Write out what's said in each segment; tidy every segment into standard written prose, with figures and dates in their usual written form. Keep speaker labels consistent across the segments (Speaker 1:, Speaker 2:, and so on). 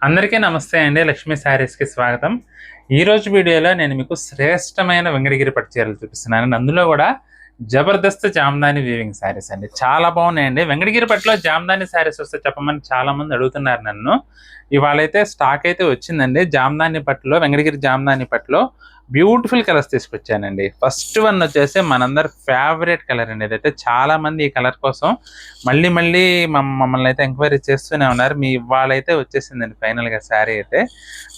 Speaker 1: అందరికీ నమస్తే అండి. లక్ష్మీ శారీస్‌కి స్వాగతం. ఈరోజు వీడియోలో నేను మీకు శ్రేష్టమైన వెంకటగిరి పట్టు చీరలు చూపిస్తున్నానండి. అందులో కూడా జబర్దస్త్ జామదాని వీవింగ్ శారీస్ అండి. చాలా బాగున్నాయండి. వెంకటగిరి పట్టులో జామదాని శారీస్ వస్తే చెప్పమని చాలా మంది అడుగుతున్నారు నన్ను. ఇవాళైతే స్టాక్ అయితే వచ్చిందండి. జామదాని పట్టులో, వెంకటగిరి జామదాని పట్టులో బ్యూటిఫుల్ కలర్స్ తీసుకొచ్చానండి. ఫస్ట్ వన్ వచ్చేసి మనందరి ఫేవరెట్ కలర్ అండి. ఇదైతే చాలా మంది ఈ కలర్ కోసం మళ్ళీ మళ్ళీ మమ్మల్ని అయితే ఎంక్వైరీ చేస్తూనే ఉన్నారు. మీ ఇవాళైతే వచ్చేసిందండి ఫైనల్‌గా శారీ అయితే.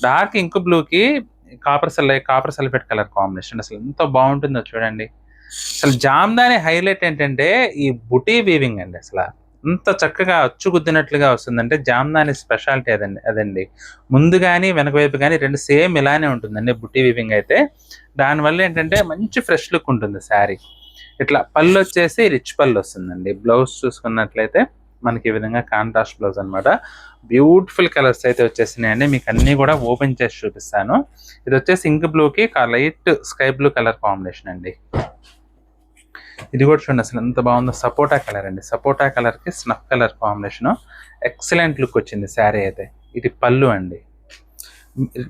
Speaker 1: డార్క్ ఇంక్ బ్లూకి కాపర్ సల్ఫేట్ కలర్ కాంబినేషన్. అసలు ఎంత బాగుంటుందో చూడండి. అసలు జామ్దాని హైలైట్ ఏంటంటే ఈ బుటీ వీవింగ్ అండి. అసలు ఎంత చక్కగా అచ్చుగుద్దినట్లుగా వస్తుందంటే జామ్దాని స్పెషాలిటీ అదండి. ముందు కానీ వెనక వైపు కానీ రెండు సేమ్ ఇలానే ఉంటుందండి బుటీ వీవింగ్ అయితే. దానివల్ల ఏంటంటే మంచి ఫ్రెష్ లుక్ ఉంటుంది శారీ. ఇట్లా పళ్ళు వచ్చేసి రిచ్ పళ్ళు వస్తుందండి. బ్లౌజ్ చూసుకున్నట్లయితే మనకి ఈ విధంగా కాంట్రాస్ట్ బ్లౌజ్ అనమాట. బ్యూటిఫుల్ కలర్స్ అయితే వచ్చేసినాయండి. మీకు అన్ని కూడా ఓపెన్ చేసి చూపిస్తాను. ఇది వచ్చేసి ఇంక్ బ్లూకి light sky blue colour combination అండి. ఇది కూడా చూడండి అసలు ఎంత బాగుందో. సపోటా కలర్ అండి. సపోటా కలర్ కి snuff colour combination. Excellent look వచ్చింది శారీ అయితే. ఇది పళ్ళు అండి.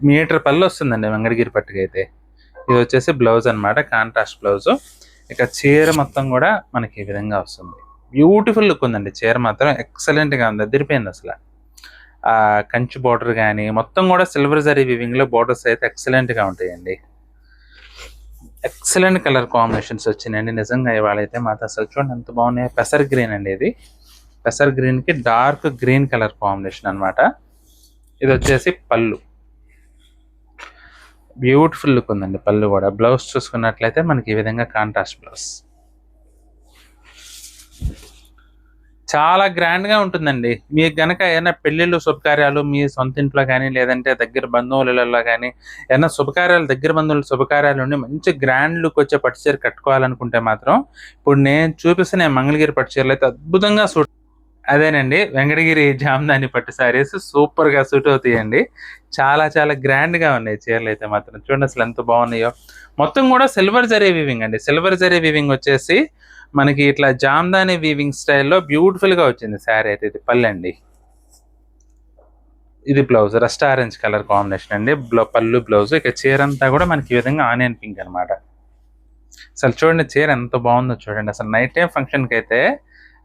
Speaker 1: మీటర్ పళ్ళు వస్తుందండి వెంకటగిరి పట్టుకి అయితే. ఇది వచ్చేసి బ్లౌజ్ అనమాట, కాంట్రాస్ట్ బ్లౌజ్. ఇక చీర మొత్తం కూడా మనకి ఈ విధంగా వస్తుంది. బ్యూటిఫుల్ లుక్ ఉందండి. చీర మాత్రం ఎక్సలెంట్ గా ఉంది. అదిరిపోయింది అసలు. ఆ కంచి బోర్డర్ కానీ మొత్తం కూడా సిల్వర్ జరీ వివింగ్ లో బోర్డర్స్ అయితే ఎక్సలెంట్ గా ఉంటాయండి. ఎక్సలెంట్ కలర్ కాంబినేషన్స్ వచ్చినాయండి. నిజంగా ఇవాళ అయితే మాత్రం అసలు చూడండి ఎంత బాగున్నాయి. పెసర్ గ్రీన్ అండి. ఇది పెసర్ గ్రీన్ కి డార్క్ గ్రీన్ కలర్ కాంబినేషన్ అనమాట. ఇది వచ్చేసి పళ్ళు. బ్యూటిఫుల్ లుక్ ఉందండి పళ్ళు కూడా. బ్లౌజ్ చూసుకున్నట్లయితే మనకి ఈ విధంగా కాంట్రాస్ట్ బ్లౌజ్. చాలా గ్రాండ్ గా ఉంటుందండి. మీకు గనక ఏదైనా పెళ్లిళ్ళు శుభకార్యాలు మీ సొంత ఇంట్లో కానీ లేదంటే దగ్గర బంధువులలో కానీ ఏదైనా శుభకార్యాలు, దగ్గర బంధువుల శుభకార్యాలు ఉండి మంచి గ్రాండ్ లుక్ వచ్చే పట్టు చీర కట్టుకోవాలనుకుంటే మాత్రం ఇప్పుడు నేను చూపిస్తున్న మంగళగిరి పట్టు చీరలు అయితే అద్భుతంగా సూట్. అదేనండి వెంకటగిరి జామదాని పట్టు శారీస్ సూపర్ గా సూట్ అవుతాయండి. చాలా చాలా గ్రాండ్ గా ఉన్నాయి చీరలు అయితే మాత్రం. చూడండి అసలు ఎంత బాగున్నాయో. మొత్తం కూడా సిల్వర్ జరీ వీవింగ్ అండి. సిల్వర్ జరీ వీవింగ్ వచ్చేసి మనకి ఇట్లా జామ్దాని వీవింగ్ స్టైల్లో బ్యూటిఫుల్ గా వచ్చింది శారీ అయితే. ఇది పళ్ళండి. ఇది blouse rust orange colour combination అండి. పళ్ళు బ్లౌజ్. ఇక చీర అంతా కూడా మనకి ఈ విధంగా ఆనియన్ పింక్ అనమాట. అసలు చూడండి చీర ఎంత బాగుందో చూడండి. అసలు నైట్ టైం ఫంక్షన్ కి అయితే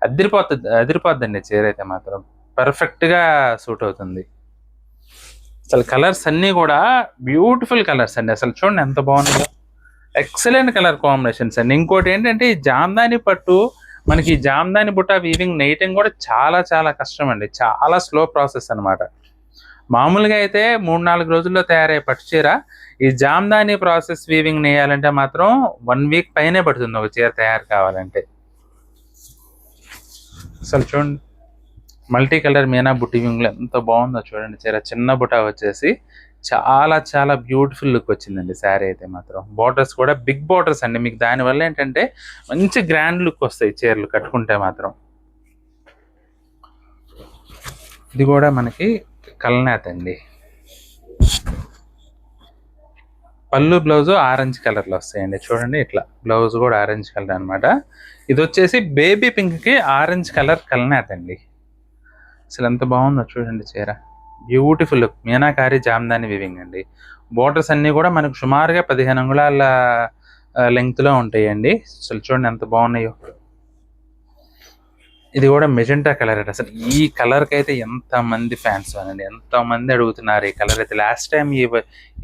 Speaker 1: అదిరిపోద్దండి చీర అయితే మాత్రం. పర్ఫెక్ట్ గా సూట్ అవుతుంది. అసలు కలర్స్ అన్ని కూడా బ్యూటిఫుల్ కలర్స్ అండి. అసలు చూడండి ఎంత బాగుందో. ఎక్సలెంట్ కలర్ కాంబినేషన్స్ అండి. ఇంకోటి ఏంటంటే ఈ జామ్దాని పట్టు మనకి ఈ జామ్దాని బుట్ట వీవింగ్ నేయటం కూడా చాలా చాలా కష్టం అండి. చాలా స్లో ప్రాసెస్ అనమాట. మామూలుగా అయితే 3-4 రోజుల్లో తయారయ్యే పట్టు చీర ఈ జామ్దాని ప్రాసెస్ వీవింగ్ నేయాలంటే మాత్రం 1 వీక్ పైనే పడుతుంది ఒక చీర తయారు కావాలంటే. అసలు చూడండి మల్టీ కలర్ మీనా బుట్టి వీవింగ్ లో ఎంత బాగుందో చూడండి చీర. చిన్న బుట్ట వచ్చేసి చాలా చాలా బ్యూటిఫుల్ లుక్ వచ్చిందండి శారీ అయితే మాత్రం. బోర్డర్స్ కూడా బిగ్ బోర్డర్స్ అండి. మీకు దానివల్ల ఏంటంటే మంచి గ్రాండ్ లుక్ వస్తాయి చీరలు కట్టుకుంటే మాత్రం. ఇది కూడా మనకి కల్నాథ్ అండి. పళ్ళు బ్లౌజ్ ఆరెంజ్ కలర్ లో వస్తాయండి. చూడండి ఇట్లా బ్లౌజ్ కూడా ఆరెంజ్ కలర్ అనమాట. ఇది వచ్చేసి బేబీ పింక్ కి ఆరెంజ్ కలర్ కల్నాథ్ అండి. అసలు ఎంత బాగుందో చూడండి చీర. Beautiful look. Meenakari Jamdani weaving అండి. బోర్డర్స్ అన్ని కూడా మనకు సుమారుగా 15 అంగుళాల లెంగ్త్ లో ఉంటాయండి. అసలు చూడండి ఎంత బాగున్నాయో. ఇది కూడా మెజెంటా కలర్ అండి. అసలు ఈ కలర్ కి అయితే ఎంత మంది ఫ్యాన్స్ అనండి, ఎంత మంది అడుగుతున్నారు ఈ కలర్ అయితే. లాస్ట్ టైం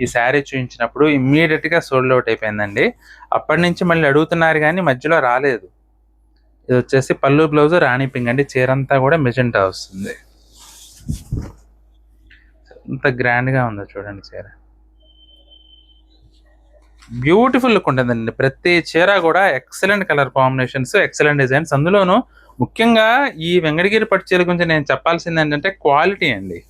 Speaker 1: ఈ శారీ చూపించినప్పుడు ఇమ్మీడియట్ గా సోల్డ్ అవుట్ అయిపోయిందండి. అప్పటి నుంచి మళ్ళీ అడుగుతున్నారు కానీ మధ్యలో రాలేదు. ఇది వచ్చేసి పళ్ళు బ్లౌజ్ రాణి పింక్ అండి. చీర అంతా కూడా మెజెంటా వస్తుంది. ఎంత గ్రాండ్ గా ఉందో చూడండి చీర. బ్యూటిఫుల్ లుక్ ఉంటుందండి. ప్రతి చీర కూడా excellent colour combinations, excellent designs. అందులోనూ ముఖ్యంగా ఈ వెంకటగిరి పట్టు చీర గురించి నేను చెప్పాల్సింది ఏంటంటే క్వాలిటీ అండి.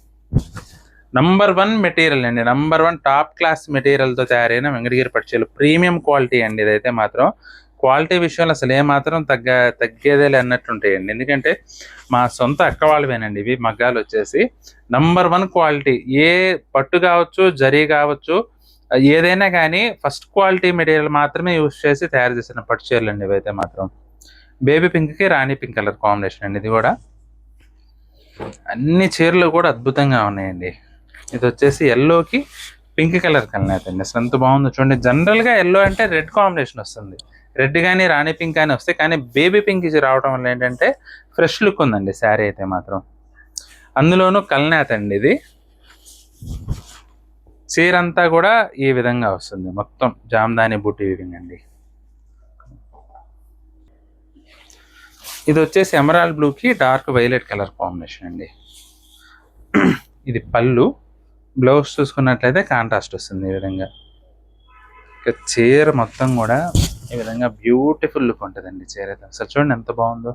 Speaker 1: నంబర్ 1 మెటీరియల్ అండి. నంబర్ 1 టాప్ క్లాస్ మెటీరియల్ తో తయారైన వెంకటగిరి పట్టు చీరలు ప్రీమియం క్వాలిటీ అండి. ఇదైతే మాత్రం క్వాలిటీ విషయంలో అసలు ఏమాత్రం తగ్గేదేలే అన్నట్టు ఉంటాయండి. ఎందుకంటే మా సొంత అక్క వాళ్ళవేనండి ఇవి మగ్గాలు వచ్చేసి. Number 1 quality. ఏ పట్టు కావచ్చు, జరీ కావచ్చు, ఏదైనా కానీ ఫస్ట్ క్వాలిటీ మెటీరియల్ మాత్రమే యూజ్ చేసి తయారు చేసిన పట్టు చీరలు అండి ఇవైతే మాత్రం. బేబీ పింక్ కి రాణి పింక్ కలర్ కాంబినేషన్ అండి. ఇది కూడా అన్ని చీరలు కూడా అద్భుతంగా ఉన్నాయండి. ఇది వచ్చేసి ఎల్లోకి పింక్ కలర్ కలనేత అండి. అసలు ఎంత బాగుందో చూడండి. జనరల్గా ఎల్లో అంటే రెడ్ కాంబినేషన్ వస్తుంది, రెడ్ కానీ రాణి పింక్ కానీ వస్తాయి, కానీ బేబీ పింక్ ఇది రావడం వల్ల ఏంటంటే ఫ్రెష్ లుక్ ఉందండి శారీ అయితే మాత్రం. అందులోనూ కలనేత అండి ఇది. చీర అంతా కూడా ఈ విధంగా వస్తుంది, మొత్తం జామ్దాని బూటీ వీవింగ్ అండి. ఇది వచ్చేసి ఎమరాల్డ్ బ్లూకి డార్క్ వైలెట్ కలర్ కాంబినేషన్ అండి. ఇది పళ్ళు. బ్లౌజ్ చూసుకున్నట్లయితే కాంట్రాస్ట్ వస్తుంది ఈ విధంగా. ఇక చీర మొత్తం కూడా ఈ విధంగా బ్యూటిఫుల్ లుక్ ఉంటుందండి చీర అయితే. అసలు చూడండి ఎంత బాగుందో.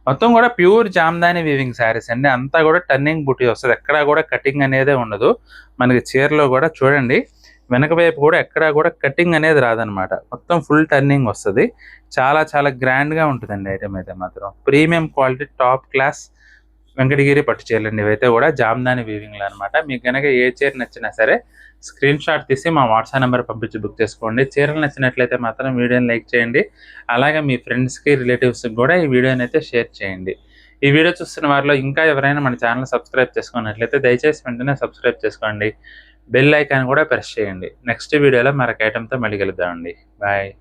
Speaker 1: మొత్తం కూడా ప్యూర్ జామ్దాని వీవింగ్ శారీస్ అండి. అంతా కూడా టర్నింగ్ బుటీ వస్తుంది, ఎక్కడా కూడా కటింగ్ అనేదే ఉండదు మనకి చీరలో కూడా. చూడండి వెనక వైపు కూడా ఎక్కడా కూడా కటింగ్ అనేది రాదనమాట, మొత్తం ఫుల్ టర్నింగ్ వస్తుంది. చాలా చాలా గ్రాండ్గా ఉంటుందండి ఐటమ్ అయితే మాత్రం. Premium quality top class Venkatagiri పట్టు చీరలండి ఇవైతే కూడా జామ్దాని వీవింగ్లో అనమాట. మీకు కనుక ఏ చీర నచ్చినా సరే స్క్రీన్ షాట్ తీసి మా వాట్సాప్ నెంబర్ పంపించి బుక్ చేసుకోండి. చీరలు నచ్చినట్లయితే మాత్రం వీడియోని లైక్ చేయండి. అలాగే మీ ఫ్రెండ్స్కి రిలేటివ్స్కి కూడా ఈ వీడియోని అయితే షేర్ చేయండి. ఈ వీడియో చూస్తున్న వారిలో ఇంకా ఎవరైనా మన ఛానల్ సబ్స్క్రైబ్ చేసుకున్నట్లయితే దయచేసి వెంటనే సబ్స్క్రైబ్ చేసుకోండి. బెల్ ఐకాన్ కూడా ప్రెస్ చేయండి. నెక్స్ట్ వీడియోలో మరొక ఐటెంతో మళ్ళీ కలుద్దామండి. బాయ్.